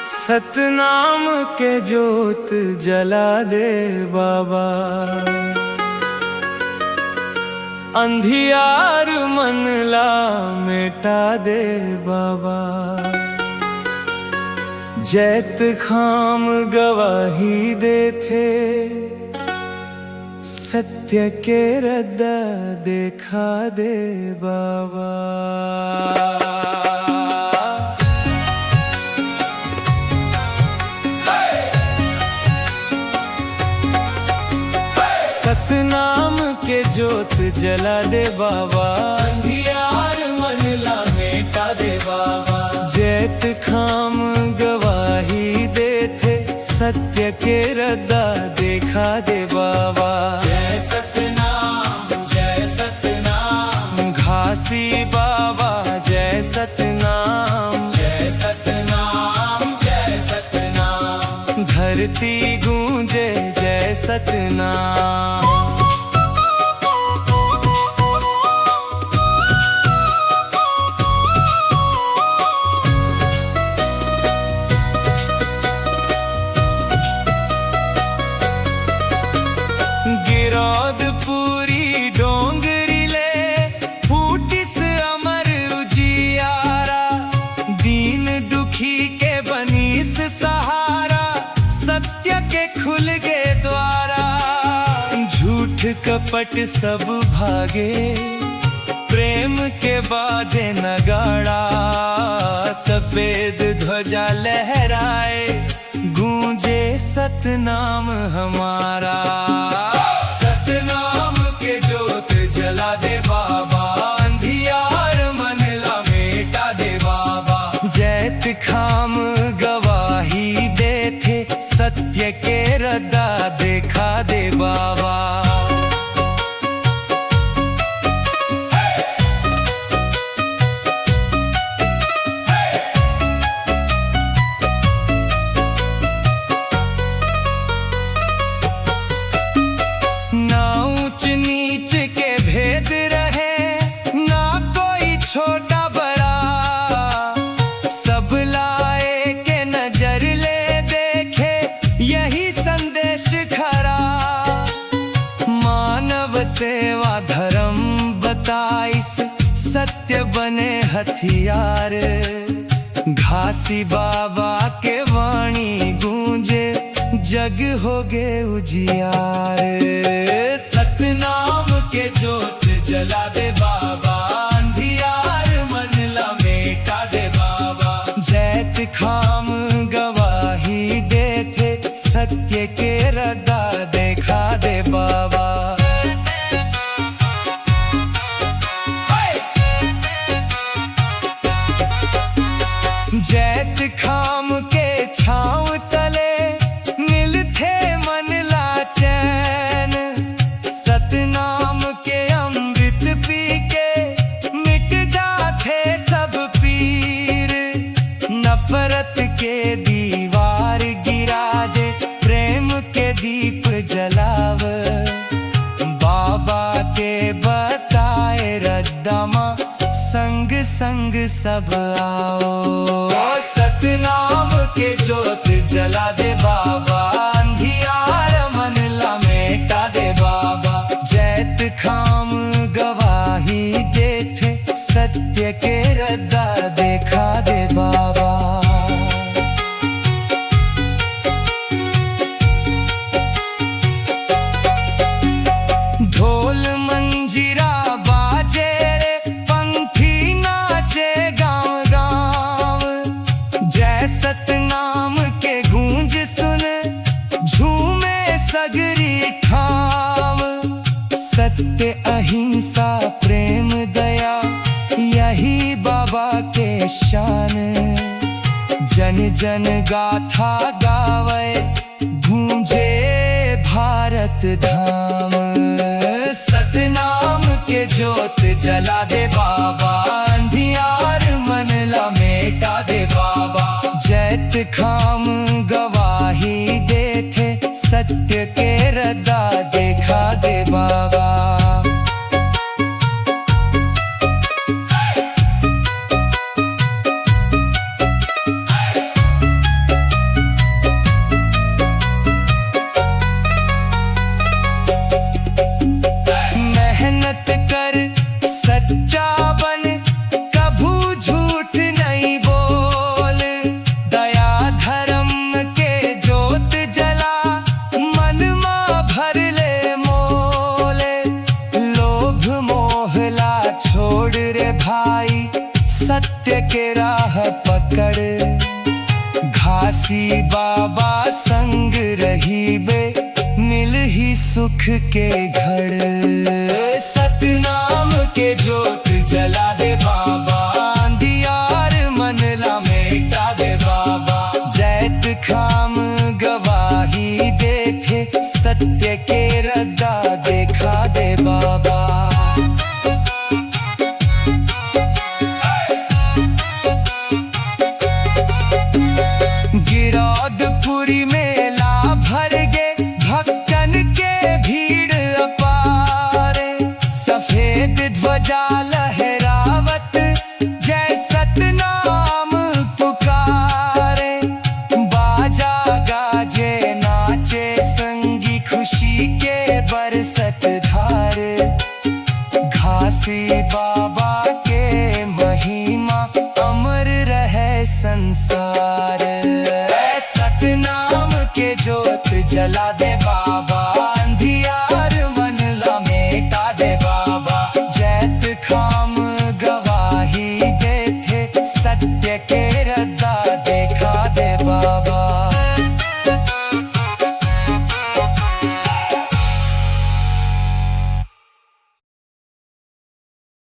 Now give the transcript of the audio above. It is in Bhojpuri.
सतनाम के जोत जला दे बाबा, अंधियार मन ला मिटा दे बाबा। जैत खाम गवाही देथे, सत्य के रद्दा देखा दे बाबा। सतनाम के जोत जला दे बाबा, अंधियार मन ला मेटा दे बाबा। जैत खाम गवाही देथे, सत्य के रद्दा देखा दे बाबा। जय सतनाम जय सतनाम, घासी बाबा जय सतनाम जय सतनाम जय सतनाम। धरती गूंजे जय सतनाम। गिरौद पूरी डोंगरी ले, फूटिस अमर उजियारा। दीन दुखी के बनीस सहारा, सत्य के खुल गे द्वारा। झूठ कपट सब भागे, प्रेम के बाजे नगाड़ा। सफेद ध्वजा लहराए, गूंजे सतनाम हमारा। सतनाम के जोत जला दे बाबा, अंधियार मन ला मेटा दे बाबा। जैत खाम गवाही देथे, सत्य के रद्दा देखा दे बाबा। ना ऊंच नीच के भेद रहे, ना कोई छोटा बड़ा। सब लाए के नजर ले देखे, यही संदेश खरा। मानव सेवा धर्म बताइस, सत्य बने हथियार। घासी बाबा के वाणी गूंजे, जग होगे उजियार। सतनाम के जोत जला दे बाबा, अंधियार मन ला मेटा दे बाबा। जैत खाम गवाही देथे, सत्य के रद्दा देखा दे बाबा। जैत खाम के छांव तले, मिलथे मन ला चैन। सतनाम के अमृत पी के, मिट जाथे सब पीर। नफरत के दीवार गिरा दे, प्रेम के दीप जलाव। बाबा के बताए रद्दामा, संग संग सब आओ। सतनाम के जोत जला दे बाबा, अंधियार मन ला मेटा दे बाबा। जैत खाम गवाही देथे, सत्य के रद्दा देखा दे बाबा। ढोल मंजीरा बाजे रे, पंथी नाचे गाँव गाँव। जय सतनाम के गूंज सुन, झूमे सगरी ठाम। सत्य अहिंसा प्रेम दया, यही बाबा के शान। जन जन गाथा गावे, गूंजे भारत धाम। सतनाम के जोत जला दे बाबा, अंधियार मन ला मेटा दे बाबा। जैत खाम गवाही देथे, सत्य के रद्दा देखा दे बाबा। घासी बाबा संग रही बे, मिल ही सुख के घड़। सतनाम के जोत जला दे बाबा, अंधियार मनला मेटा दे बाबा। जैत खाम गवाही देथे, सत्य के रद्दा देखा दे बाबा। गिरौदपुरी मेला भर गे, भक्तन के भीड़ अपारे। सफेद ध्वजा लहरावत, जय सतनाम पुकारे। बाजा गाजे नाचे संगी, खुशी के बरसत धार। घासी बाबा